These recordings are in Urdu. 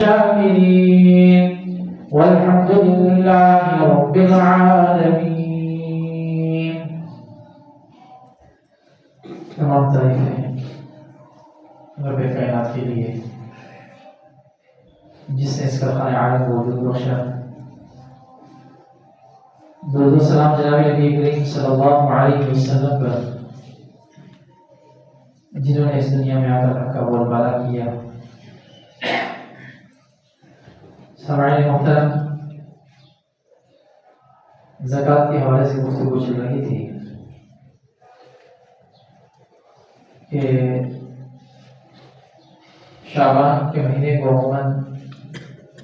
الشاكرين والحمد لله رب العالمين. تمام تعریفیں رب کائنات کے لیے جس نے اس کا خالق عالم کو وجود بخشا. درود و سلام جناب نبی کریم صلی اللہ علیہ وسلم پر جنہوں نے اس دنیا میں آ کر حق کا بول بالا کیا. سامعین محترم، زکوٰۃ کے حوالے سے گفتگو چل رہی تھی کہ شعبان کے مہینے کو عموماً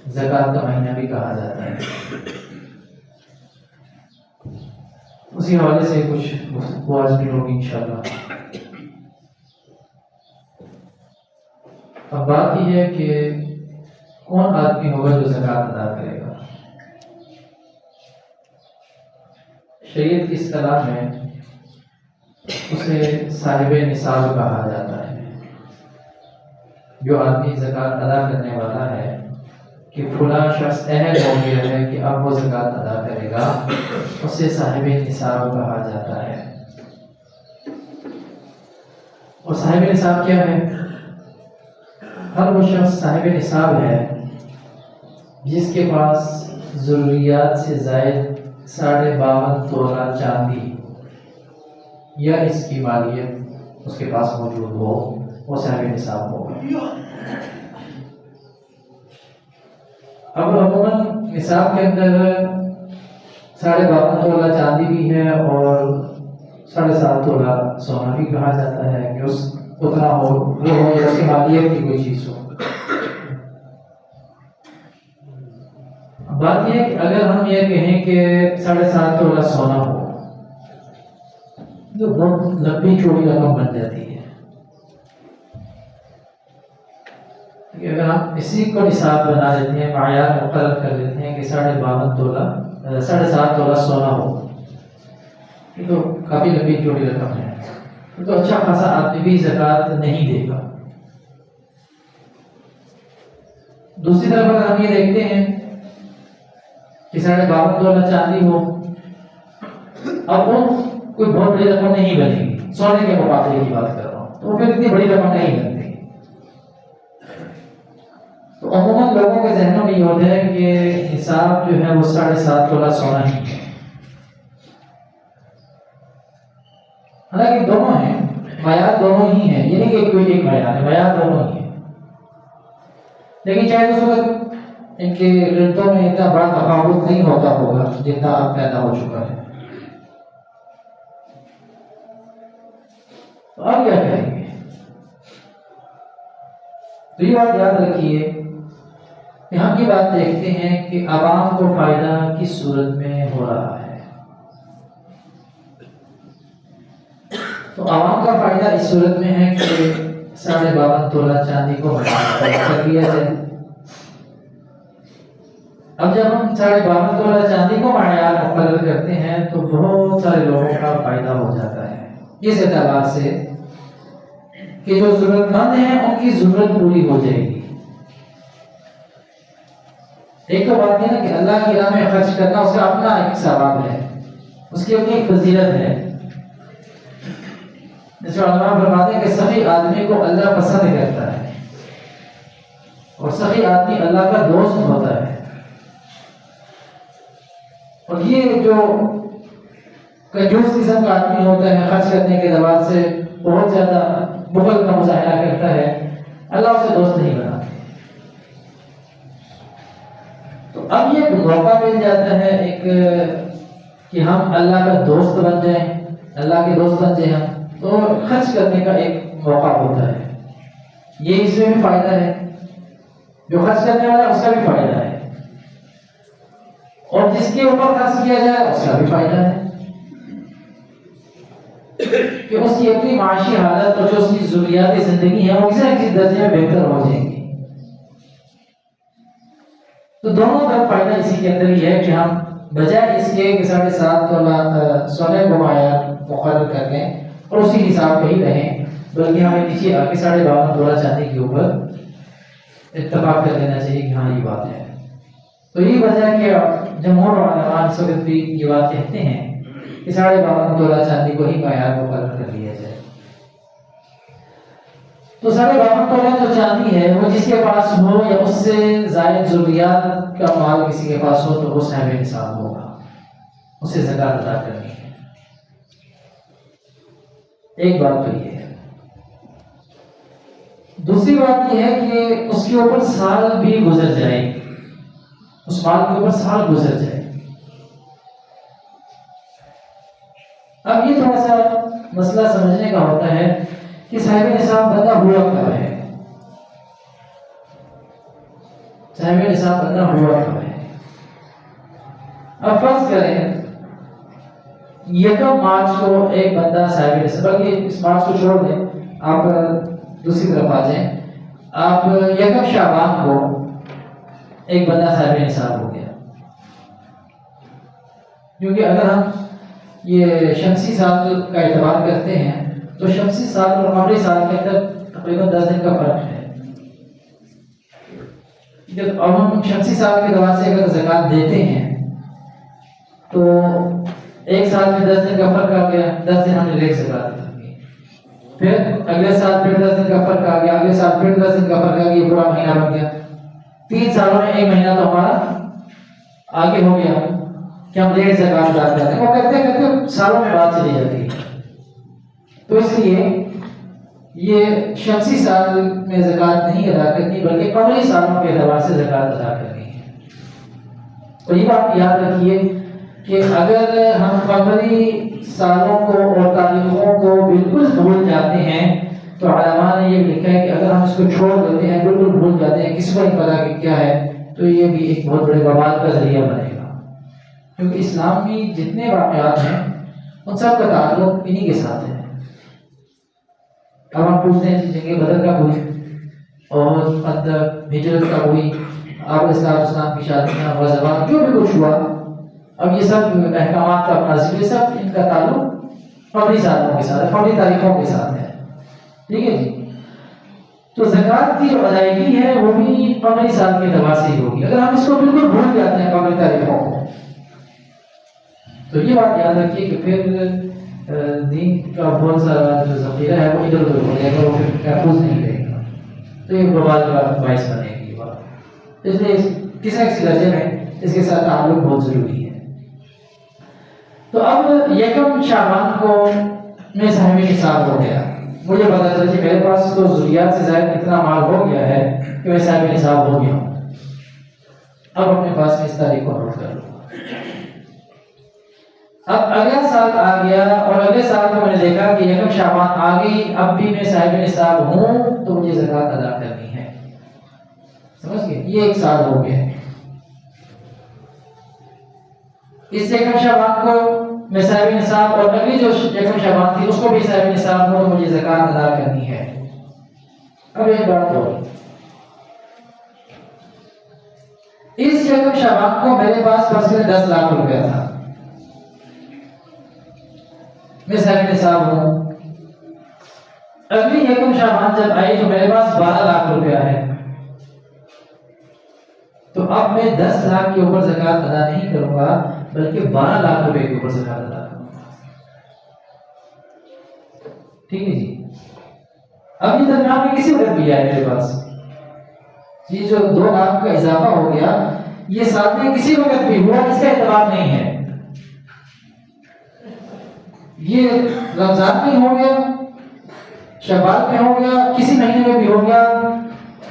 زکوٰۃ کا مہینہ بھی کہا جاتا ہے. اسی حوالے سے کچھ گفتگو آج بھی ہوگی انشاءاللہ. اب بات یہ ہے کہ کون آدمی ہوگا جو زکوٰۃ ادا کرے گا. شریعت کی اصطلاح میں اسے صاحب نصاب کہا جاتا ہے. جو آدمی زکوٰۃ ادا کرنے والا ہے کہ فلاں شخص اہل ہو گیا ہے کہ اب وہ زکوٰۃ ادا کرے گا، اسے صاحب نصاب کہا جاتا ہے. اور صاحب نصاب کیا ہے؟ ہر وہ شخص صاحب نصاب ہے جس کے پاس ضروریات سے زائد 52.5 تولہ چاندی یا اس کی مالیت اس کے پاس موجود ہو، وہ صاحب نصاب ہوگا. اب عموماً نصاب کے اندر 52.5 تولہ چاندی بھی ہے اور 7.5 تولہ سونا بھی کہا جاتا ہے کہ اس اتنا ہو وہ ہو یا اس کی مالیت کی کوئی چیز ہو. بات یہ ہے کہ اگر ہم یہ کہیں کہ 7.5 تولہ سونا ہو تو بہت لمبی چوڑی رقم بن جاتی ہے. اگر ہم اسی کو نصاب بنا لیتے ہیں، معیار مقرر کر لیتے ہیں کہ 7.5 تولہ سونا ہو، یہ تو کافی لمبی چوڑی رقم ہے، تو اچھا خاصا آدمی بھی زکوٰۃ نہیں دے گا. دوسری طرف اگر ہم یہ دیکھتے ہیں کہ 52.5 تولہ چاندی ہو، اب وہ کوئی بہت بڑی رقم نہیں بنے گی، سونے کے مقابلے کی بات کر رہا ہوں، تو وہ پھر اتنی بڑی رقم نہیں بنتی. تو عموماً لوگوں کے ذہنوں میں یہ ہوتا ہے کہ نصاب جو ہے وہ 7.5 تولہ سونا ہی ہے. حالانکہ دونوں ہیں، معیار دونوں ہی ہیں، یہ نہیں کہ کوئی ایک معیار ہے، معیار دونوں ہی ہیں. لیکن شاید اس وقت ان کے قیمتوں میں اتنا بڑا تفاوت نہیں ہوتا ہوگا جتنا اب پیدا ہو چکا ہے. تو اب کیا کریں گے؟ تو یہ بات یاد رکھیے کہ ہم یہ بات دیکھتے ہیں کہ عوام کو فائدہ کس صورت میں ہو رہا ہے. تو عوام کا فائدہ اس صورت میں ہے کہ 52.5 تولہ چاندی کو کر دیا جائے. اب جب ہم 52.5 تولہ چاندی کو معیار مقرر کرتے ہیں تو بہت سارے لوگوں کا فائدہ ہو جاتا ہے اس اعتبار سے کہ جو ضرورت مند ہیں ان کی ضرورت پوری ہو جائے گی. ایک تو بات ہے نا کہ اللہ کی راہ میں خرچ کرنا اس کا اپنا ایک ثواب ہے، اس کی اپنی ایک فضیلت ہے. جیسے علماء فرماتے ہیں کہ سخی آدمی کو اللہ پسند کرتا ہے اور سخی آدمی اللہ کا دوست ہوتا ہے. اور یہ جو کنجوس قسم کا آدمی ہوتا ہے، خرچ کرنے کے اعتبار سے بہت زیادہ بخل کا مظاہرہ کرتا ہے، اللہ اسے دوست نہیں بناتا. تو اب یہ موقع مل جاتا ہے ایک کہ ہم اللہ کا دوست بن جائیں، اللہ کے دوست بن جائیں ہم، تو خرچ کرنے کا ایک موقع ہوتا ہے. یہ اس میں بھی فائدہ ہے، جو خرچ کرنے والا ہے اس کا بھی فائدہ ہے، اور جس کے اوپر خرچ کیا جائے اس کا بھی فائدہ ہے کہ اس کی اپنی معاشی حالت اور جو اس کی ضروریات زندگی ہیں وہ کسی درجے میں بہتر ہو جائیں گی. تو دونوں طرف فائدہ اسی کے اندر ہی ہے کہ ہم بجائے اس کے 7.5 تولہ سونے کو معیار مقرر کر لیں اور اسی حساب پہ ہی رہیں، بلکہ ہمیں نیچے آ کے 52.5 تولہ چاندی کے اوپر اتفاق کر لینا چاہیے کہ ہاں یہ بات ہے. تو یہ وجہ ہے کہ جمہور علماء اس وقت بھی یہ بات کہتے ہیں کہ 52.5 تولہ چاندی کو ہی معیار مقرر کر لیا جائے. تو 52.5 تولہ جو چاندی ہے وہ جس کے پاس ہو یا اس سے زائد ضروریات کا مال کسی کے پاس ہو تو وہ صاحب نصاب ہوگا، اسے زکوٰۃ ادا کرنی ہے. ایک بات تو یہ ہے. دوسری بات یہ ہے کہ اس کے اوپر سال بھی گزر جائے، اس مال کے اوپر سال گزر جائے. اب یہ تھوڑا سا مسئلہ سمجھنے کا ہوتا ہے کہ صاحب نصاب بندہ ہوا کب ہے، صاحب نصاب بندہ ہوا کب ہے. اب فرض کریں 1 مارچ کو ایک بندہ صاحب نصاب، بلکہ اس مارچ کو چھوڑ دیں، آپ دوسری طرف آ جائیں. آپ 1 شعبان کو ایک بندہ صاحب نصاب ہو گیا. کیونکہ اگر ہم یہ شمسی سال کا اعتبار کرتے ہیں تو شمسی سال اور قمری سال کے اندر تقریباً 10 دن کا فرق ہے. جب اب ہم شمسی سال کے اعتبار سے اگر زکوٰۃ دیتے ہیں تو ایک سال میں 10 دن کا فرق آ گیا، 10 دن ہم نے ریٹ زکوٰۃ دی. پھر اگلے سال پھر 10 دن کا فرق آ گیا، اگلے سال پھر 10 دن کا فرق آ گیا، پورا مہینہ بن گیا. 3 سالوں میں 1 مہینہ تو ہمارا آگے ہو گیا کہ ہم ریٹ زکوٰۃ ادا کرتے ہیں. وہ کرتے کرتے سالوں میں بات چلی جاتی ہے. تو اس لیے یہ شمسی سال میں زکوٰۃ نہیں ادا کرنی بلکہ قمری سالوں کے اعتبار سے زکوٰۃ ادا کرنی ہے. تو یہ بات یاد رکھیے کہ اگر ہم قمری سالوں کو اور تاریخوں کو بالکل بھول جاتے ہیں تو علماء نے یہ لکھا ہے کہ اگر ہم اس کو چھوڑ دیتے ہیں، بالکل بھول جاتے ہیں، کسی کو نہیں پتا کہ کیا ہے، تو یہ بھی ایک بہت بڑے وبال کا ذریعہ بنے گا. کیونکہ اسلامی جتنے واقعات ہیں ان سب کا تعلق انہی کے ساتھ ہے. اب ہم پوچھتے ہیں جنگ بدر کب ہوئی اور ہجرت کب ہوئی، آپ اسلام کی شادیاں غزوات جو بھی کچھ ہوا، اب یہ سب احکامات کا اپنا یہ سب ان کا تعلق قمری سالوں کے ساتھ، قمری تاریخوں کے ساتھ ہے. ٹھیک ہے جی. تو زکوٰۃ کی جو ادائیگی ہے وہ بھی قمری سال کے اعتبار سے ہی ہوگی. اگر ہم اس کو بالکل بھول جاتے ہیں قمری تاریخوں کو تو یہ بات یاد رکھیے کہ پھر دین کا بہت سارا جو ذخیرہ ہے وہ ادھر ادھر ہو جائے گا، وہ پھر محفوظ نہیں رہے گا. تو یہ وبال کا باعث بنے گی یہ بات. اس لیے کسی نہ کسی درجے میں اس کے ساتھ تعلق بہت ضروری ہے. تو اب 1 شعبان کو میں صاحب نصاب ہو گیا، مجھے پتا چلا کہ میرے پاس تو ضروریات سے زائد اتنا مال ہو گیا ہے کہ میں صاحب نصاب ہو گیا ہوں. اب اپنے پاس میں اس تاریخ کو نوٹ کر لوں. اب اگلا سال آ گیا اور اگلے سال کو میں نے دیکھا کہ 1 شعبان آ گئی، اب بھی میں صاحب نصاب ہوں تو مجھے زکوٰۃ ادا کرنی ہے. سمجھ گئے؟ یہ 1 سال ہو گیا. اس 1 شعبان کو میں صاحب نصاب اور اگلی جو 1 شعبان تھی اس کو بھی صاحب نصاب ہو تو مجھے زکوٰۃ ادا کرنی ہے. اب ایک بات اور، اس 1 شعبان کو میرے پاس فرض کریں 10 لاکھ روپیہ تھا، میں صاحب نصاب ہوں. اگلی 1 شعبان جب آئی تو میرے پاس 12 لاکھ روپیہ ہے. تو اب میں 10 لاکھ کے اوپر زکوٰۃ ادا نہیں کروں گا بلکہ 12 لاکھ روپے کے اوپر زکوٰۃ ادا کروں گا. ٹھیک ہے جی. اب یہ درمیان میں کسی وقت بھی آئے میرے پاس یہ جو 2 لاکھ کا اضافہ ہو گیا، یہ ساتھ میں کسی وقت بھی ہوا، اس کا اعتبار نہیں ہے. یہ رمضان میں ہو گیا، شوال میں ہو گیا، کسی مہینے میں بھی ہو گیا،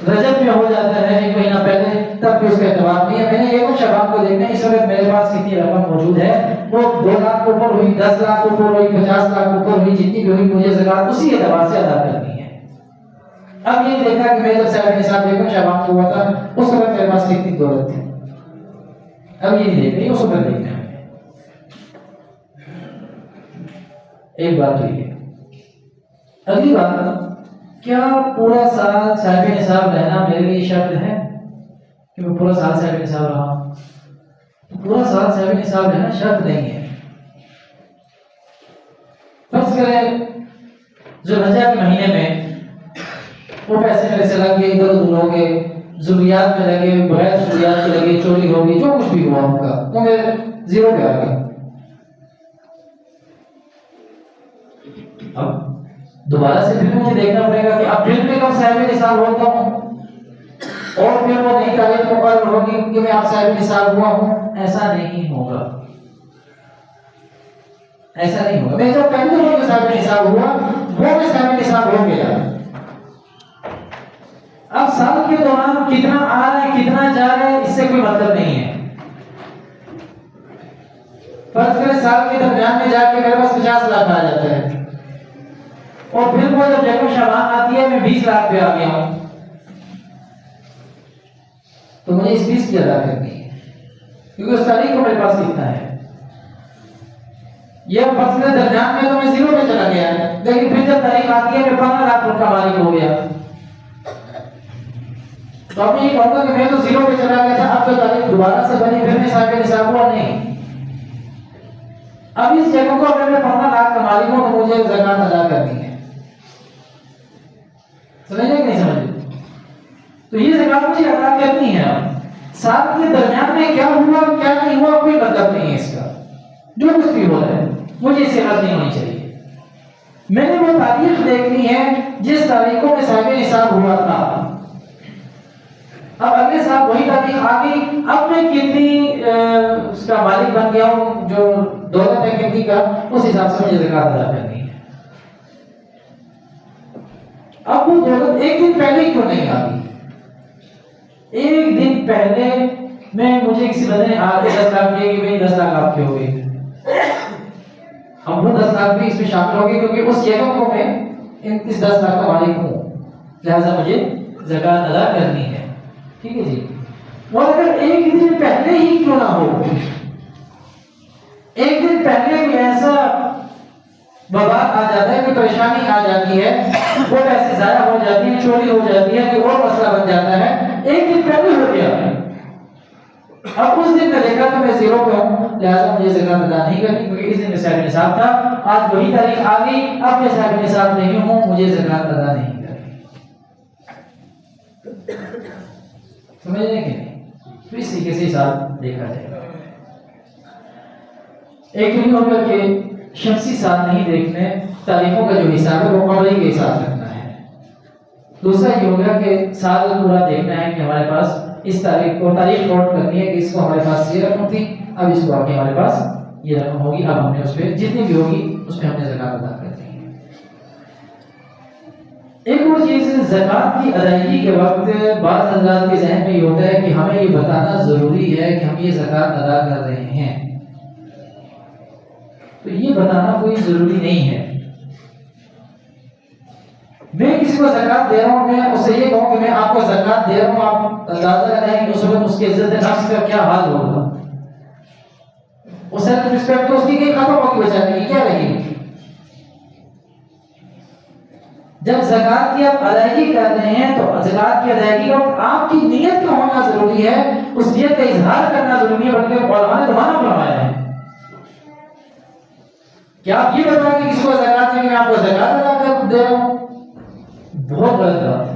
رجب میں ہو جاتا ہے 1 مہینہ پہلے، تب بھی اس کا اعتبار نہیں ہے. میں نے 1 شعبان کو دیکھنا ہے اس وقت میرے پاس کتنی رقم موجود ہے، وہ 2 لاکھ اوپر ہوئی، 10 لاکھ اوپر ہوئی، 50 لاکھ اوپر ہوئی، جتنی بھی ہوئی مجھے زکوٰۃ اسی اعتبار سے ادا کرنی ہے. اب یہ دیکھا کہ میں جب صاحب نصاب 1 شعبان کو ہوا تھا اس وقت میرے پاس کتنی دولت تھی. اب یہ نہیں دیکھ رہی، اس وقت دیکھنا ہے. ایک بات تو یہ. اگلی بات، کیا پورا سال صاحب نصاب رہنا میرے لیے شرط ہے کہ میں پورا سال صاحب نصاب رہا ہوں؟ پورا سال صاحب نصاب رہنا شرط نہیں ہے. فرض کریں ذوالحجہ کے مہینے میں وہ پیسے میرے سے لگ گئے، ادھر ادھر ہو گئے، ضروریات میں لگے، بغیر ضروریات کے لگے، چوری ہوگی، جو کچھ بھی ہوا ان کا، تو میرے زیرو پہ آ گئے. اب دوبارہ سے پھر مجھے دیکھنا پڑے گا کہ اب پھر میں کب صاحب نصاب ہوتا ہوں، اور پھر وہ نئی تاریخ مقرر ہوگی کہ میں آپ صاحب نصاب ہوا ہوں. ایسا نہیں ہوگا، ایسا نہیں ہوگا. میں جب پہلے وہ صاحب نصاب ہوا، وہ میں صاحب نصاب ہو گیا. اب سال کے دوران کتنا آ رہا ہے کتنا جا رہا ہے اس سے کوئی مطلب نہیں ہے. فرض کریں سال کے درمیان میں جا کے میرے پاس 50 لاکھ آ جاتا ہے، اور پھر وہ جب جب شبان آتی ہے میں 20 لاکھ پہ آ گیا ہوں، تو مجھے اس 20 کی ادا کرنی ہے، کیونکہ اس تاریخ کو میرے پاس کتنا ہے. یہ فرض کریں درمیان میں تو میں زیرو پہ چلا گیا ہے، لیکن پھر جب تاریخ آتی ہے میں 15 لاکھ کا مالک ہو گیا. تو اب یہ کہوں گا کہ میں تو زیرو پہ چلا گیا تھا، اب تو تاریخ دوبارہ سے بنی، پھر میں صاحب نصاب ہوا نہیں. اب اس جگہ کو اگر میں 15 لاکھ کا مالک ہوں تو مجھے زکات ادا کرنی ہے. سمجھے کہ نہیں سمجھے؟ تو یہ زکات مجھے ادا کرنی ہے. اب سال کے درمیان میں کیا ہوا کیا نہیں ہوا کوئی مطلب نہیں ہے اس کا، جو کچھ بھی ہو رہا ہے مجھے اس سے غلط نہیں ہونی چاہیے. میں نے وہ تاریخ دیکھنی ہے جس تاریخ کو میں صاحب نصاب ہوا تھا. اب اگلے سال وہی تاریخ آ گئی، اب میں کتنی اس کا مالک بن گیا ہوں، جو دولت ہے کتنی کا، اس حساب سے مجھے زکات ادا کرنی ہے. اب وہ دولت ایک دن پہلے کیوں نہیں آ گئی؟ ایک دن پہلے مجھے کسی بندے نے آ کے 10 لاکھ دیے کہ بھائی 10 لاکھ آپ کے ہو گئے. اب وہ 10 لاکھ بھی اس میں شامل ہو گئے کیونکہ اس جگہ کو میں اس 10 لاکھ کا مالک ہوں، لہذا مجھے زکات ادا کرنی ہے. ٹھیک ہے جی. اور اگر ایک دن پہلے ہی کیوں نہ ہو، ایک دن پہلے کوئی ایسا وبا آ جاتا ہے، کوئی پریشانی آ جاتی ہے، وہ پیسے ضائع ہو جاتی ہے، چوری ہو جاتی ہے، کوئی اور مسئلہ بن جاتا ہے، ایک دن پہلے ہو گیا، اب اس دن میں دیکھا تو میں زیرو پہ ہوں، لہٰذا مجھے زکات ادا نہیں کرنی، کیونکہ اس دن میں صاحب نصاب تھا. آج وہی تاریخ آ گئی، اب میں صاحب نصاب نہیں ہوں، مجھے زکات ادا نہیں کرنی. سمجھے کہ نہیں؟ تو اس طریقے سے حساب دیکھا جائے گا. ایک تو یہ ہوگا کہ شمسی سال نہیں دیکھنے، تاریخوں کا جو حساب ہے وہ قمری کے حساب رکھنا ہے. دوسرا یہ ہوگا کہ سال پورا دیکھنا ہے کہ ہمارے پاس اس تاریخ کو تاریخ نوٹ کرنی ہے کہ اس کو ہمارے پاس یہ رقم تھی، اب اس کو آگے ہمارے پاس یہ رقم ہوگی، اب ہم نے اس پہ جتنی بھی ہوگی اس پہ ہم نے زکات ادا کر دی ہے. ایک اور چیز، زکات کی ادائیگی کے وقت بعض حضرات کے ذہن میں یہ ہوتا ہے کہ ہمیں یہ بتانا ضروری ہے کہ ہم یہ زکات ادا کر رہے ہیں. تو یہ بتانا کوئی ضروری نہیں ہے. میں کسی کو زکات دے رہا ہوں، میں اسے یہ کہوں کہ میں آپ کو زکات دے رہا ہوں، آپ اندازہ لگائیں کہ اس وقت اس کی عزت نفس کا کیا حال ہوگا. اس سیلف رسپیکٹ تو اس کی کہیں ختم ہوگی، بیچارے کی کیا رہے گی. جب زکات کی آپ ادائیگی کر رہے ہیں تو زکات کی ادائیگی کا آپ کی نیت کا ہونا ضروری ہے، اس نیت کا اظہار کرنا ضروری ہے، بلکہ علماء نے زمانہ فرمایا ہے کہ آپ یہ بتائیں کہ کسی کو زکات دیں کہ میں آپ کو زکات ادا کر دے رہا ہوں، بہت غلط بات ہے.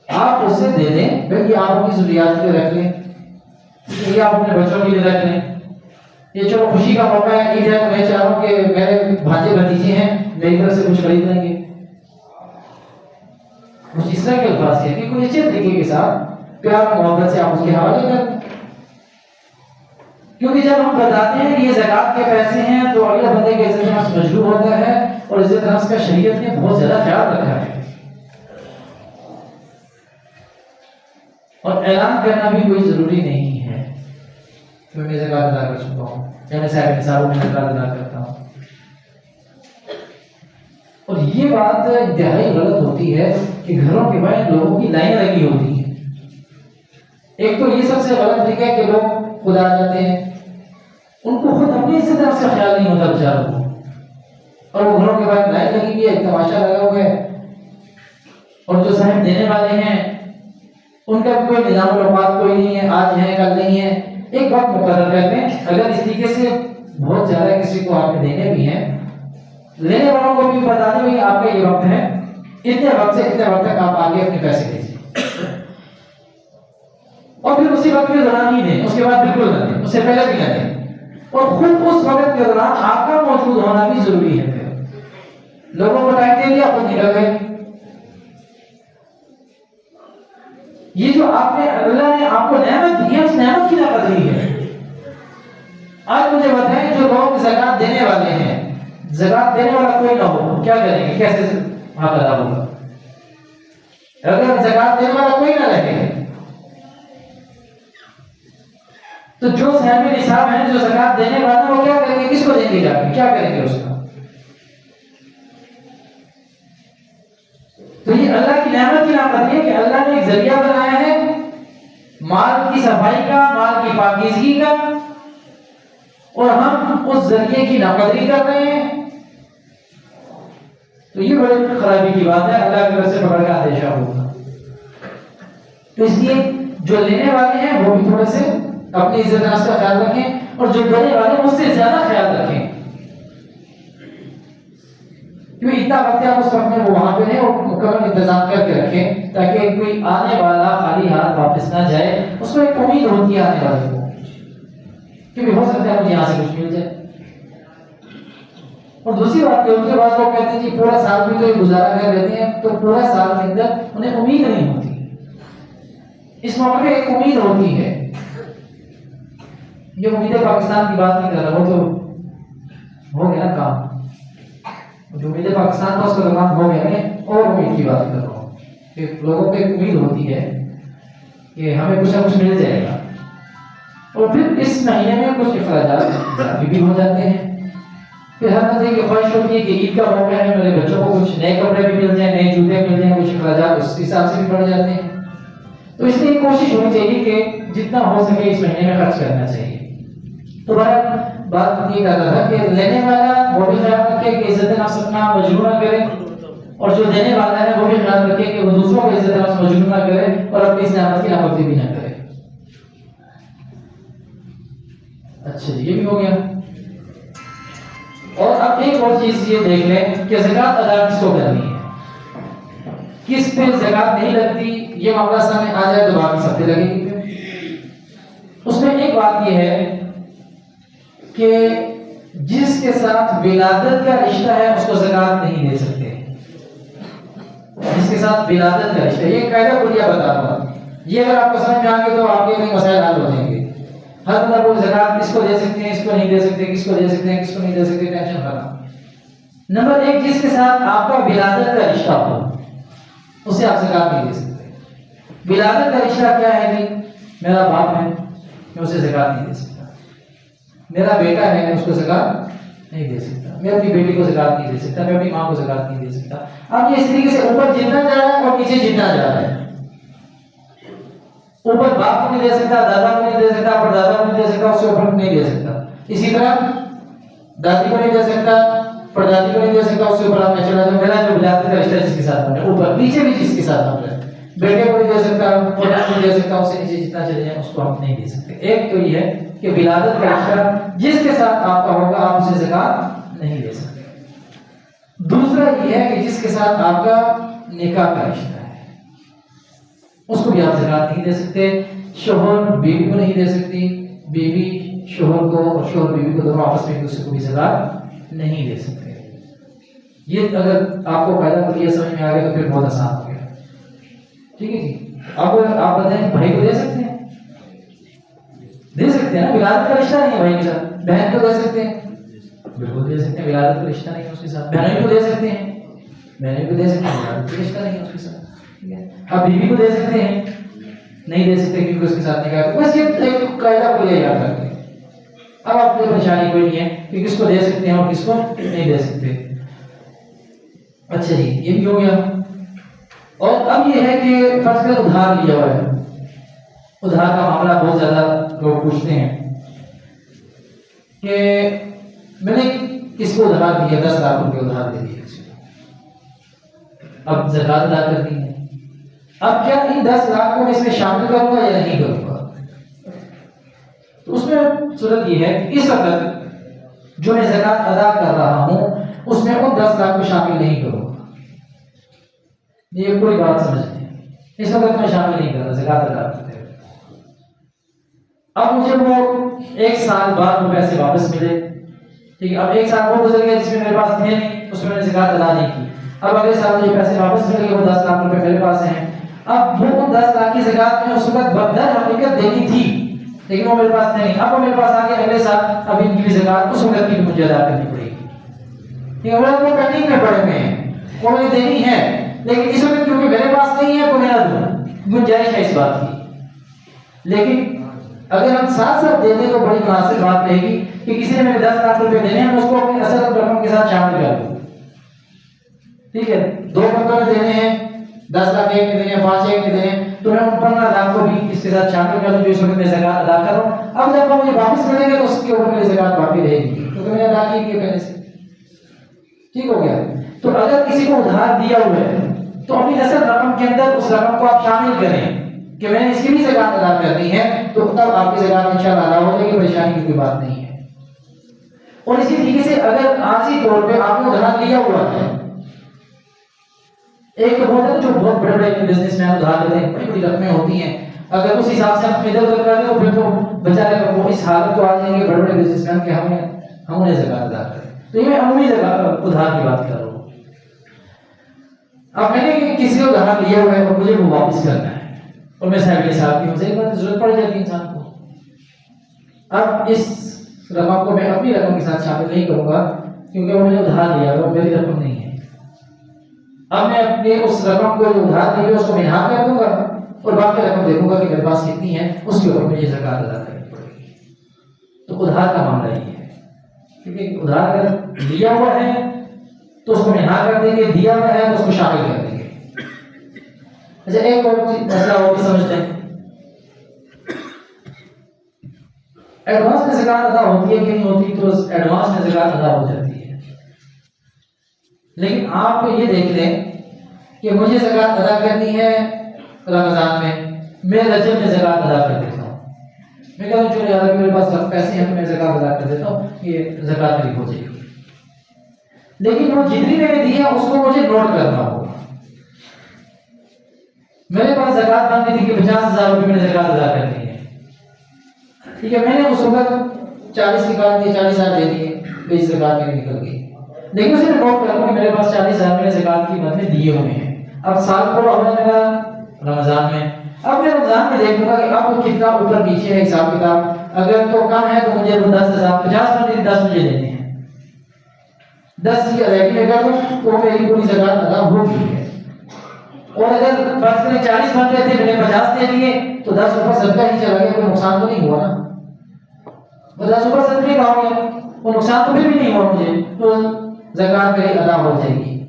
آپ اسے دے دیں، بلکہ آپ اپنی ضروریات کے رکھ لیں، یہ آپ اپنے بچوں کے لیے رکھ لیں. یہ چلو خوشی کا موقع ہے، عید ہے، تو میں چاہ رہا ہوں کہ میرے بھانجے بھتیجے ہیں، میری طرف سے کچھ خرید لیں گے. کچھ اس طرح کے الفاظ ہیں کہ کوئی اچھے طریقے کے ساتھ پیار محبت سے آپ اس کے حوالے کر دیں. کیونکہ جب ہم بتاتے ہیں کہ یہ زکات کے پیسے ہیں تو اگلے بندے کے عزت نفس مجروح ہوتا ہے، اور عزت نفس کا شریعت نے بہت زیادہ خیال رکھا ہے. اور اعلان کرنا بھی کوئی ضروری نہیں ہے کہ میں زکات ادا کر چکا ہوں یا میں صاحب نصاب میں زکات ادا کرتا ہوں. اور یہ بات انتہائی غلط ہوتی ہے کہ گھروں کے باہر لوگوں کی لائن لگی ہوتی ہیں. ایک تو یہ سب سے غلط طریقہ ہے کہ لوگ خود آ جاتے ہیں، ان کو خود اپنی عزت نفس کا خیال نہیں ہوتا بیچاروں کو، اور وہ گھروں کے باہر لائن لگی ہوئی ہے، تماشا لگا ہوا ہے، اور جو صاحب دینے والے ہیں ان کا کوئی نظام الاوقات کوئی نہیں ہے، آج ہے کل نہیں ہے. ایک وقت مقرر کرتے ہیں، اگر اس طریقے سے بہت زیادہ کسی کو آپ نے دینے بھی ہیں، لینے والوں کو بھی بتا دیں کہ آپ کا یہ وقت ہے، اتنے وقت سے اتنے وقت تک آپ آگے اپنے پیسے بھیجیں، اور پھر اسی وقت کے دوران ہی دیں، اس کے بعد بالکل نہ دیں، اس سے پہلے بھی نہ دیں، اور خود اس وقت کے دوران آپ کا موجود ہونا بھی ضروری ہے۔ پھر لوگوں کو ٹائم دے دیا، خود نکل گئے۔ یہ جو آپ نے اللہ نے آپ کو نعمت دی ہے، اس نعمت کی نہ قدری ہے۔ آج مجھے بتائیں جو لوگ زکات دینے والے ہیں، زکات دینے والا کوئی نہ ہو، کیا کریں گے؟ کیسے حق ادا ہوگا؟ اگر زکات دینے والا کوئی نہ رہے تو جو صاحب نصاب ہیں، جو زکات دینے والے، وہ کیا کریں گے؟ کس کو دیں گے؟ جا کے کیا کریں گے اس کا؟ تو یہ اللہ کی نعمت کی نعمت ہے کہ اللہ نے ایک ذریعہ بنایا ہے مال کی صفائی کا، مال کی پاکیزگی کا، اور ہم اس ذریعے کی ناقدری کر رہے ہیں۔ تو یہ بڑی خرابی کی بات ہے، اللہ کی طرف سے پکڑ کا اندیشہ ہوگا۔ تو اس لیے جو لینے والے ہیں وہ بھی تھوڑے سے اپنی عزت نفس کا خیال رکھیں، اور جو دینے والے ہیں اس سے زیادہ خیال رکھیں، کیونکہ اتنا وقت آپ اس وقت میں وہ وہاں پہ رہیں اور مکمل انتظام کر کے رکھیں تاکہ کوئی آنے والا خالی ہاتھ واپس نہ جائے، اس کو ایک امید ہوتی ہے آنے والے کو، کیونکہ ہو سکتا ہے مجھے یہاں سے کچھ مل جائے۔ اور دوسری بات یہ ہوتی ہے، بعض لوگ کہتے ہیں جی پورا سال بھی تو یہ گزارا کر لیتے ہیں، تو پورا سال کے اندر انہیں امید نہیں ہوتی۔ اس موقع پہ ایک امید ہوتی ہے، یہ امید پاکستان کی بات نہیں کر رہا، وہ تو ہو گیا نا کام، جو امید پاکستان کا اس کا کام ہو گیا، میں اور امید کی بات کر رہا ہوں کہ لوگوں کو ایک امید ہوتی ہے کہ ہمیں کچھ نہ کچھ مل جائے گا، اور پھر اس مہینے میں کچھ اخراجات اضافی بھی ہو جاتے ہیں۔ پھر ہر بندے کی خواہش ہوتی ہے کہ عید کا موقع ہے، میرے بچوں کو کچھ نئے کپڑے بھی مل جائیں، نئے جوتے مل جائیں، کچھ اخراجات اس حساب سے بھی بڑھ جاتے ہیں۔ تو اس لیے کوشش ہونی چاہیے کہ جتنا ہو سکے اس مہینے میں خرچ کرنا چاہیے۔ تو بات یہ کر رہا تھا کہ لینے والا وہ بھی خیال رکھے کہ عزت نفس اپنا مجروح نہ کرے، اور جو دینے والا ہے وہ بھی خیال رکھے کہ وہ دوسروں کو عزت نفس مجروح نہ کرے اور اپنی اس نعمت کی ناپردی بھی نہ کرے۔ اچھا جی، یہ بھی ہو گیا۔ اور اب ایک اور چیز یہ دیکھ لیں کہ زکات ادا کس کو کرنی ہے، کس پہ زکات نہیں لگتی، یہ معاملہ سامنے آ جائے تو باقی سب پہ لگے گی۔ اس میں ایک بات یہ ہے کہ جس کے ساتھ ولادت کا رشتہ ہے اس کو زکات نہیں دے سکتے۔ جس کے ساتھ ولادت کا رشتہ، یہ قاعدہ کلیہ بتا رہا ہوں، یہ اگر آپ کو سمجھ میں آ گئے تو آپ کے مسائل حل ہو جائیں گے۔ ہر بندہ کو زکات کس کو دے سکتے ہیں، اس کو نہیں دے سکتے، کس کو دے سکتے ہیں، کس کو نہیں دے سکتے، ٹینشن ختم۔ نمبر ایک، جس کے ساتھ آپ کا ولادت کا رشتہ ہو اسے آپ زکات نہیں دے سکتے۔ ولادت کا رشتہ کیا ہے کہ میرا باپ ہے، میں اسے زکات نہیں دے سکتا، میرا بیٹا ہے، میں اس کو زکات نہیں دے سکتا، میں اپنی بیٹی کو زکات نہیں دے سکتا، میں اپنی ماں کو زکات نہیں دے سکتا۔ اب یہ اس طریقے سے اوپر جتنا جا رہا ہے اور نیچے جتنا جا رہا ہے، اوپر باپ کو نہیں دے سکتا، دادا کو نہیں دے سکتا، پردادا کو نہیں دے سکتا، اس سے اوپر نہیں دے سکتا۔ اسی طرح دادی کو نہیں دے سکتا، پردادی کو نہیں دے سکتا، اس سے اوپر آپ نے چلا جاؤ۔ میرا جو ولادت کا رشتہ جس کے ساتھ بن رہا ہے، اوپر نیچے بھی جس کے ساتھ بن رہا ہے، بیٹے کو نہیں دے سکتا، پوتا کو نہیں دے سکتا، اس سے نیچے جتنا چلے جائیں اس کو ہم نہیں دے سکتے۔ ایک تو یہ ہے کہ ولادت کا رشتہ جس کے ساتھ آپ کا ہوگا آپ اسے زکات نہیں دے سکتے۔ دوسرا یہ ہے کہ جس کے ساتھ آپ کا نکاح کا رشتہ ہے اس کو بھی آپ زکات نہیں دے سکتے۔ شوہر بیوی کو نہیں دے سکتی، بیوی شوہر کو اور شوہر بیوی کو دونوں آپس میں ایک دوسرے کو بھی زکات نہیں دے سکتے۔ یہ اگر آپ کو فائدہ کلیہ سمجھ میں آ گیا تو پھر بہت آسان ہو گیا، ٹھیک ہے جی۔ آپ بتائیں بھائی کو دے سکتے ہیں؟ دے سکتے ہیں نا، ولادت کا رشتہ نہیں ہے بھائی کے ساتھ۔ بہن کو دے سکتے ہیں؟ بالکل دے سکتے ہیں، ولادت کا رشتہ نہیں ہے اس کے ساتھ۔ بہنوں کو دے سکتے ہیں؟ بہنوں کو دے سکتے ہیں، ولادت کا رشتہ نہیں ہے اس کے ساتھ، ٹھیک ہے۔ آپ بیوی کو دے سکتے ہیں؟ نہیں دے سکتے کیونکہ اس کے ساتھ نکاح ہے۔ بس یہ ایک قاعدہ کو یاد رکھیں۔ اب آپ کو پریشانی کوئی نہیں ہے کہ کس کو دے سکتے ہیں اور کس کو نہیں دے سکتے۔ اچھا جی، یہ بھی ہو گیا۔ اور اب یہ ہے کہ فرض کر ادھار لیا ہوا ہے، ادھار کا معاملہ بہت زیادہ لوگ پوچھتے ہیں کہ میں نے کس کو ادھار دیا، 10 لاکھ روپے ادھار دے دیا، اب زکات ادا کرنی ہے۔ اب کیا ان 10 لاکھ کو میں اس میں شامل کروں گا یا نہیں کروں گا؟ تو اس میں صورت یہ ہے کہ اس وقت جو میں زکات ادا کر رہا ہوں اس میں ان 10 لاکھ کو شامل نہیں کروں گا۔ یہ کوئی بات سمجھ نہیں، اس وقت میں شامل نہیں کر رہا زکات ادا کرتے ہوئے۔ اب مجھے وہ 1 سال بعد وہ پیسے واپس ملے، ٹھیک ہے، اب 1 سال وہ گزر گیا جس میں میرے پاس تھے نہیں، اس میں میں نے زکات ادا نہیں کی۔ اب اگلے سال مجھے پیسے واپس مل گئے، وہ 10 لاکھ روپے میرے پاس ہیں۔ اب وہ 10 لاکھ کی زکات میں اس وقت در حقیقت دینی تھی، لیکن وہ میرے پاس تھے نہیں۔ اب وہ میرے پاس آ گئے اگلے سال، اب ان کی بھی زکات اس وقت کی مجھے ادا کرنی پڑے گی، ٹھیک ہے، وہ پینڈنگ میں پڑے ہوئے ہیں، وہ مجھے دینی ہے، لیکن اس وقت کیونکہ میرے پاس نہیں ہے تو میں نہ دوں، گنجائش ہے اس بات کی۔ لیکن اگر ہم ساتھ ساتھ دے دیں تو بڑی مناسب بات رہے گی کہ کسی نے میرے 10 لاکھ روپے دینے ہیں، میں اس کو اپنی اصل رقم کے ساتھ شامل کر دوں، ٹھیک ہے، 2 بندوں نے دینے ہیں، 10 لاکھ ایک نے دینے ہیں، 5 ایک نے دینے ہیں، تو میں ان 15 لاکھ کو بھی اس کے ساتھ شامل کر دوں جو اس وقت میں زکات ادا کر رہا ہوں۔ اب جب وہ مجھے واپس ملیں گے تو اس کے اوپر میری زکات باقی رہے گی کیونکہ میں نے ادا کی پہلے سے، ٹھیک ہو گیا۔ تو اگر کسی کو ادھار دیا ہوا ہے تو اپنی اصل رقم کے اندر اس رقم کو آپ شامل کریں کہ میں نے اس کی بھی زکات ادا کرنی ہے، تو تب آپ کی زکات انشاءاللہ ادا ہو جائے گی، پریشانی کی کوئی بات نہیں ہے۔ اور اسی طریقے سے اگر عارضی طور پہ آپ نے ادھار لیا ہوا ہے، ایک تو ہوتا ہے جو بہت بڑے بڑے بزنس مین ادھار لیتے ہیں، بڑی بڑی رقمیں ہوتی ہیں، اگر اس حساب سے ہم ادھر ادھر کر دیں تو پھر تو بیچارے وہ اس حالت کو آ جائیں گے بڑے بڑے بزنس مین کہ ہم انہیں زکات ادا کریں۔ تو یہ میں عمومی زکات ادھار کی بات کر رہا ہوں۔ اب میں نے کسی کو ادھار لیا ہوا ہے اور مجھے وہ واپس کرنا ہے اور میں صاحب حساب کی مجھے ایک بات ضرورت پڑ جاتی ہے انسان کو، اب اس رقم کو میں اپنی رقم کے ساتھ شامل نہیں کروں گا کیونکہ وہ مجھے ادھار لیا ہے، وہ میری رقم نہیں ہے۔ اب میں اپنے اس رقم کو جو ادھار دی ہے اس کو میں یہاں کر دوں گا اور باقی رقم دیکھوں گا کہ میرے پاس کتنی ہے، اس کے اوپر مجھے زکات ادا کرنی پڑے گی۔ تو ادھار کا معاملہ یہ ہے، کیونکہ ادھار اگر لیا ہوا ہے تو اس کو یہاں کر دیں گے، دیا ہوا ہے تو اس کو شامل کر دیں گے۔ اچھا ایک اور مسئلہ اور بھی سمجھتے ہیں، ایڈوانس میں زکات ادا ہوتی ہے کہ نہیں ہوتی؟ تو ایڈوانس میں زکات ادا ہو جاتی ہے، لیکن آپ یہ دیکھ لیں کہ مجھے زکات ادا کرنی ہے رمضان میں رجب میں زکات ادا کر دیتا ہوں، میں کہتا ہوں چلو یار میرے پاس پیسے ہیں تو میں زکات ادا کر دیتا ہوں، یہ زکات میری ہو جائے گی، لیکن وہ جتنی میں نے دی ہے اس کو مجھے نوٹ کرنا ہوگا۔ میرے پاس زکات بنتی تھی کہ 50,000 روپے میں نے زکات ادا کرنی ہے، ٹھیک ہے، میں نے اس وقت 40 نکال دیے، 40,000 دے دیے، میری زکات میری نکل گئی، لیکن اسے نوٹ کروں کہ میرے پاس 40,000 میں نے زکات کی بدلے دیے ہوئے ہیں۔ اب سال پورا ہونے لگا رمضان میں، اب میں رمضان میں دیکھوں گا کہ اب وہ کتنا اوپر نیچے ہے حساب کتاب، اگر تو کم ہے تو مجھے 10,000 50 میں 10 مجھے دینے ہیں، 10 کی ادائیگی میں کر دوں تو میری پوری زکات ادا ہو گئی ہے۔ اور اگر فرض کریں 40 بن رہے تھے میں نے 50 دے دیے تو 10 اوپر صدقہ ہی چلا گیا، کوئی نقصان تو نہیں ہوا نا، وہ 10 اوپر صدقے کا ہو گیا، وہ نقصان تو پھر بھی نہیں ہوا مجھے، تو زکات میری ادا ہو جائے گی۔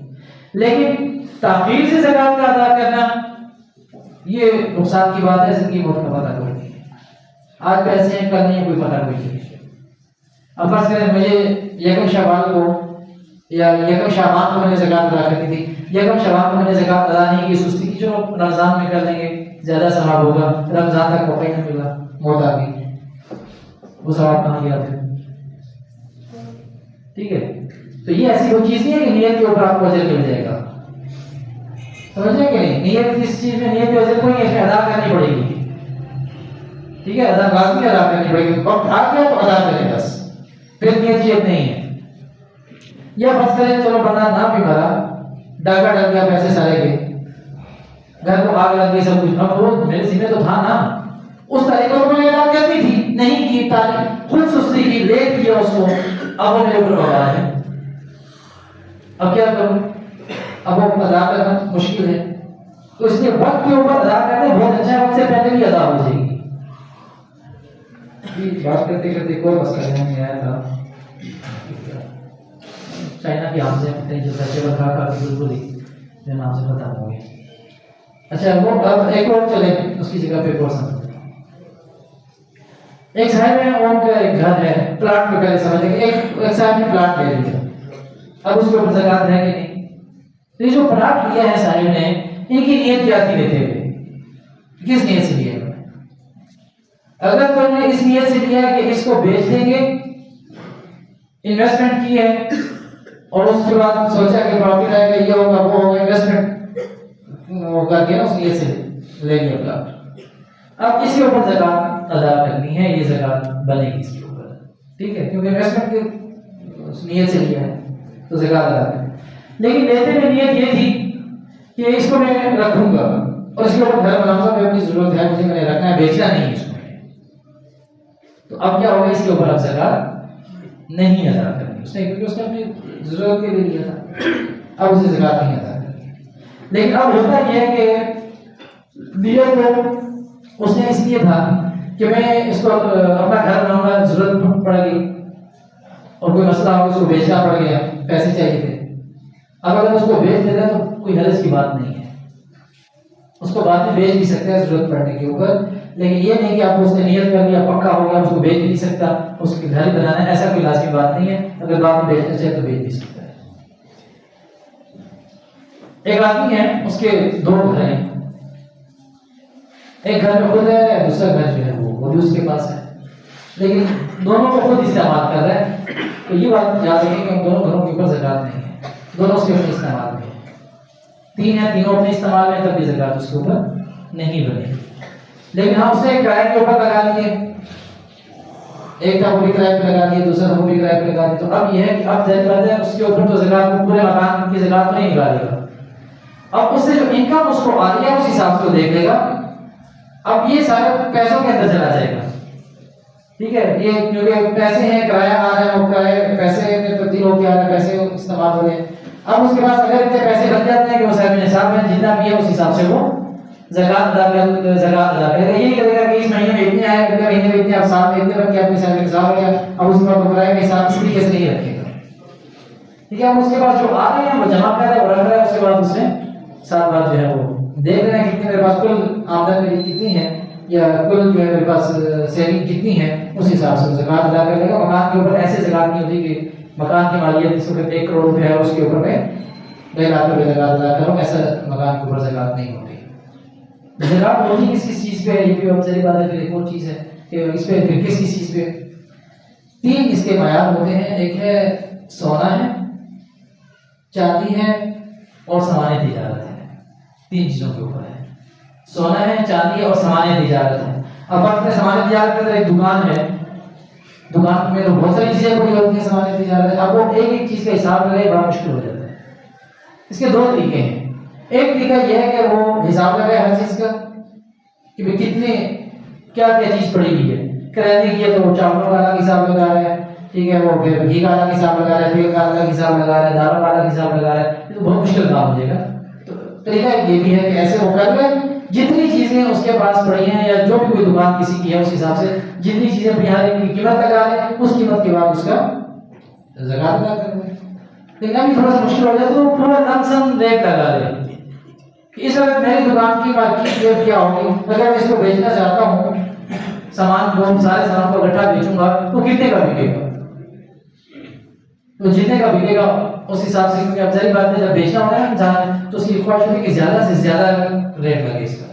لیکن تاخیر سے زکات کا ادا کرنا یہ نقصان کی بات ہے، زندگی موت کا پتہ کوئی نہیں، آج پیسے ہیں کل نہیں، کوئی پتہ کوئی نہیں۔ اب فرض کریں مجھے 1 شوال کو یا 1 شعبان کو میں نے زکات ادا کرنی تھی، 1 شعبان کو میں نے زکات ادا نہیں کی، سستی کی، چلو رمضان میں کر لیں گے زیادہ ثواب ہوگا، رمضان تک موقع ہی نہ ملا، موت آ گئی، وہ ثواب کہاں گیا پھر؟ ٹھیک ہے، تو یہ ایسی کوئی چیز نہیں ہے کہ نیت کے اوپر آپ کو اجر مل جائے گا، سمجھیں کہ نہیں؟ نیت کس چیز میں نیت کے اجر کوئی نہیں، اس میں ادا کرنی پڑے گی، ٹھیک ہے، ادا لازمی ادا کرنی پڑے گی، وقت آ گیا تو ادا کریں بس، پھر نیت یہ نہیں ہے۔ یا فرض کریں چلو بندہ نہ بھی مرا، ڈاکہ ڈل گیا، پیسے سارے گئے، گھر کو آگ لگ گئی، سب کچھ، اب وہ میرے ذمہ تو تھا نا، اس طریقے کو میں نے ادا کرنی تھی، نہیں کی، تاکہ خود سستی کی، لیٹ کیا اس کو، اب وہ میرے اوپر وبال ہے، اب کیا کروں؟ اب وہ ادا کرنا مشکل ہے، تو اس لیے وقت کے اوپر ادا کرنے بہت اچھا ہے، وقت سے پہلے بھی ادا ہو جائے گی۔ بات کرتے کرتے کوئی مسئلہ نہیں آیا تھا، چائنا کی آم سے جو فیسٹیول کھا کھا کے بالکل ہی میرے نام سے ختم ہو گیا۔ اچھا وہ اب ایک اور چلے اس کی جگہ پہ ایک اور سمجھتے ہیں، ایک صاحب ہے ان کا ایک گھر ہے، پلاٹ میں پہلے سمجھ لیں ایک صاحب نے پلاٹ لے لیا، اب اس کے اوپر زکات ہے کہ نہیں؟ تو یہ جو پلاٹ لیا ہے صاحب نے، ان کی نیت کیا تھی لیتے ہوئے؟ کس نیت سے لیا؟ اگر کوئی نے اس نیت سے لیا کہ اس کو بیچ دیں گے، انویسٹمنٹ کی ہے اور اس کے بعد سوچا کہ پروفٹ آئے گا، یہ ہوگا وہ ہوگا، انویسٹمنٹ وہ کر کے نا اس نیت سے لے لیا پلاٹ. اب اس کے اوپر زکات ادا کرنی ہے, یہ زکات بنے گی اس کے اوپر, ٹھیک ہے, کیونکہ انویسٹمنٹ کی اس نیت سے لیا ہے تو زکات ادا کریں. لیکن لیتے میں نیت یہ تھی کہ اس کو میں رکھوں گا اور اس کے اوپر گھر بناؤں گا, میں اپنی ضرورت ہے مجھے, میں نے رکھنا ہے, بیچنا نہیں ہے اس کو. تو اب کیا ہوگا, اس کے اوپر اب زکات نہیں ادا کرنی اس نے, کیونکہ اس نے اپنی ضرورت کے لیے لیا تھا, اب اسے زکات نہیں ادا کرنی. لیکن اب ہوتا یہ ہے کہ نیت کو اس نے اس لیے تھا کہ میں اس کو اپنا گھر بناؤں گا, ضرورت پڑ گئی اور کوئی مسئلہ ہو اس کو بیچنا پڑ گیا, پیسے چاہیے تھے. اب اگر اس کو بیچ دیتا تو کوئی حرج کی بات نہیں ہے, اس کو بعد میں بیچ بھی سکتا ہے ضرورت پڑنے کے اوپر. لیکن یہ نہیں کہ آپ اس نے نیت کر لیا, پکا ہو گیا, اس کو بیچ بھی نہیں سکتا, اس کے گھر بنانا ہے, ایسا کوئی لازمی بات نہیں ہے. اگر بعد میں بیچنا چاہے تو بیچ بھی سکتا ہے. ایک آدمی ہے, اس کے دو گھر ہیں, ایک گھر میں خود ہے, دوسرا گھر جو ہے وہ بھی اس کے پاس ہے, لیکن دونوں کو خود استعمال کر رہا ہے. تو یہ بات یاد رکھیں کہ ان دونوں گھروں کے اوپر زکات نہیں ہے, دونوں اس کے اپنے استعمال میں ہے. تین ہے, تینوں اپنے استعمال میں, تب بھی زکات اس کے اوپر نہیں بنے. لیکن ہم اسے کرائے کے اوپر لگا دیے, ایک کا وہ بھی کرائے پہ لگا دیے, دوسرا وہ بھی کرائے پہ لگا دیے. تو اب یہ ہے کہ اب ظاہر بات ہے اس کے اوپر تو زکات, پورے مکان کی زکات تو نہیں نکالے گا. اب اس سے جو انکم اس کو آ رہی ہے اس حساب سے وہ دیکھ لے گا. اب یہ سارے پیسوں کے اندر چلا جائے گا, ٹھیک ہے, یہ کیونکہ پیسے ہیں, کرایہ آ رہا ہے, وہ کرایہ پیسے میں تبدیل ہو کے آ رہا ہے, پیسے استعمال ہو رہے ہیں. اب اس کے پاس اگر اتنے پیسے بن جاتے ہیں کہ وہ صاحب نصاب ہے, جتنا بھی ہے اس حساب سے وہ زکات ادا کرے گا. یہ نہیں کرے گا کہ اس مہینے میں اتنے آئے, اگلے مہینے میں اتنے, اب سال میں اتنے بن گیا, اپنے صاحب نصاب ہو گیا, اب اس میں کرایہ کا حساب اس طریقے سے نہیں رکھے گا, ٹھیک ہے. اب اس کے پاس جو آ رہے ہیں وہ جمع کر رہا ہے, وہ رکھ رہا ہے, اس کے بعد اس میں ساتھ بات جو ہے وہ دیکھ رہے ہیں کتنے میرے پاس کل آمدن میری کتنی ہے, یا کل جو ہے میرے پاس سیونگ کتنی ہے, اس حساب سے زکات ادا کر لے گا. مکان کے اوپر ایسے زکات نہیں ہوتی کہ مکان کی مالیت اس وقت 1 کروڑ روپے ہے, اس کے اوپر میں 2 لاکھ روپے زکات ادا کروں, ایسا مکان کے اوپر زکات نہیں ہوتی. زکات ہوتی کس کس چیز پہ ہے, یہ بھی بہت ساری بات ہے. پھر ایک اور چیز ہے کہ اس پہ پھر کس کس چیز پہ 3 اس کے معیار ہوتے ہیں. ایک ہے سونا ہے, چاندی ہے اور سامان تجارت ہے. 3 چیزوں کے اوپر ہے, سونا ہے, چاندی ہے اور سامان تجارت ہے. اب آپ نے سامان تجارت کے اندر ایک دکان ہے, دکان میں تو بہت ساری چیزیں پڑی ہوتی ہیں سامان تجارت ہے. اب وہ ایک ایک چیز کا حساب لگائے بڑا مشکل ہو جاتا ہے. اس کے 2 طریقے ہیں. ایک طریقہ یہ ہے کہ وہ حساب لگائے ہر چیز کا کہ بھئی کتنے کیا کیا چیز پڑی ہوئی ہے. کرانے کی ہے تو چاولوں کا الگ حساب لگا رہا ہے, ٹھیک ہے, وہ پھر گھی کا الگ حساب لگا رہا ہے, تیل کا الگ حساب لگا رہا ہے, دالوں کا الگ حساب لگا رہا ہے. یہ تو بہت مشکل کام ہو جائے گا. تو طریقہ یہ بھی ہے کہ ایسے وہ کر لیں, جتنی چیزیں اس کے پاس پڑی ہیں یا جو بھی کوئی دکان کسی کی ہے اس حساب سے جتنی چیزیں پڑی ہیں کی قیمت لگا لیں, اس قیمت کے بعد اس کا زکات ادا کر دیں. لیکن ابھی تھوڑا سا مشکل ہو جائے تو پورا لم سم ریٹ لگا دیں کہ اس وقت میری دکان کی مارکیٹ ریٹ کیا ہوگی, اگر میں اس کو بیچنا چاہتا ہوں, سامان کو سارے سامان کو اکٹھا بیچوں گا تو کتنے کا بکے گا, تو جتنے کا بکے گا اس حساب سے, کیونکہ اب ظاہر بات ہے جب بیچنا ہوگا نا انسان تو اس کی خواہش ہوگی کہ زیادہ سے زیادہ ریٹ لگے اس کا.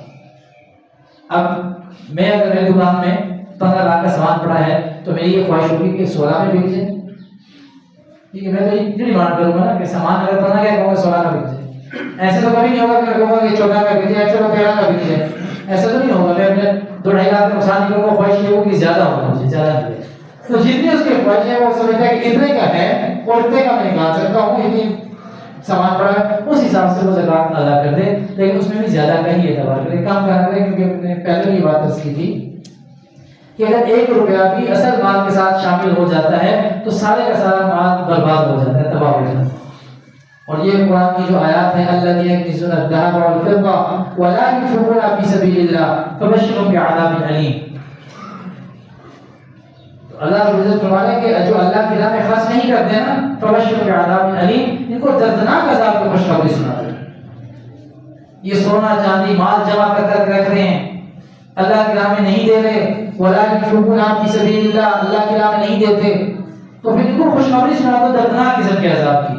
اب میں اگر میری دکان میں 15 لاکھ کا سامان پڑا ہے تو میری یہ خواہش ہوگی کہ 16 میں بک جائے, ٹھیک ہے. میں تو یہ ڈیمانڈ کروں گا نا کہ سامان اگر 15 کا کہوں گا 16 کا بک جائے. ایسے تو کبھی نہیں ہوگا کہ میں کہوں گا کہ 14 کا بک جائے, چلو 13 کا بک جائے, ایسا تو نہیں ہوگا. میں اپنے 2-2.5 لاکھ کا نقصان نہیں کروں گا, خواہش یہ ہوگی کہ زیادہ ہوگا, مجھے زیادہ ملے. تو جتنی اس کی خواہش ہے وہ سمجھتا ہے کہ اتنے کا ہے اور اتنے کا میں نکال سکتا ہوں, اتنی سامان پڑا ہے, اس حساب سے وہ زکات ادا کر دے. لیکن اس میں بھی زیادہ کا ہی اعتبار کرے, کم کرنا کرے, کیونکہ ہم نے پہلے بھی بات کی تھی کہ اگر 1 روپیہ بھی اصل مال کے ساتھ شامل ہو جاتا ہے تو سارے کا سارا مال برباد ہو جاتا ہے, تباہ ہو جاتا ہے. اور یہ قرآن کی جو آیات ہیں الذین یکنزون الذهب والفضة ولا ينفقونها في سبيل الله فبشرهم بعذاب أليم. اللہ رب العزت فرماتے ہیں کہ جو اللہ کی راہ میں خرچ نہیں کرتے ہیں نا, فبشرهم بعذاب أليم, ان کو دردناک عذاب کی خوشخبری سنا دیں. یہ سونا چاندی مال جمع کر کر رکھ رہے ہیں, اللہ کی راہ میں نہیں دے رہے, ولا ينفقونها في سبيل الله, اللہ کی راہ میں نہیں دیتے, تو پھر ان کو خوشخبری سنا دو دردناک قسم کے عذاب کی.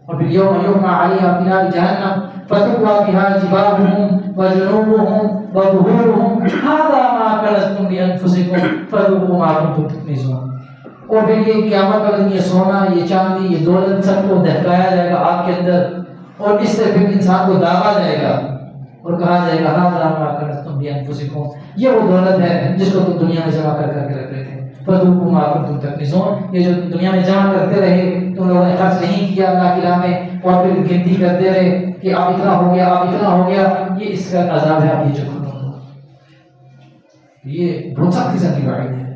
اور پھر یوم یحمى علیہا فی نار جہنم فتکوی بها جباہهم وجنوبهم وظہورهم ھذا ما کنزتم لانفسکم فذوقوا ما کنتم تکنزون. اور پھر یہ قیامت کا دن یہ سونا, یہ چاندی, یہ دولت سب کو دہکایا جائے گا آگ کے اندر, اور اس سے پھر انسان کو داغا جائے گا اور کہا جائے گا ہاں ما کنزتم بانفسکم، یہ وہ دولت ہے جس کو تم دنیا میں جمع کر کے رکھ رہے تھے، فذوقوا ما کنتم تکنزون، یہ جو تم دنیا میں جمع کرتے رہے، تم لوگوں نے خرچ نہیں کیا اللہ کی راہ میں اور پھر گنتی کرتے رہے کہ اب اتنا ہو گیا اب اتنا ہو گیا، یہ اس کا عذاب ہے، اب یہ جو یہ بہت سخت قسم کی وعید ہے۔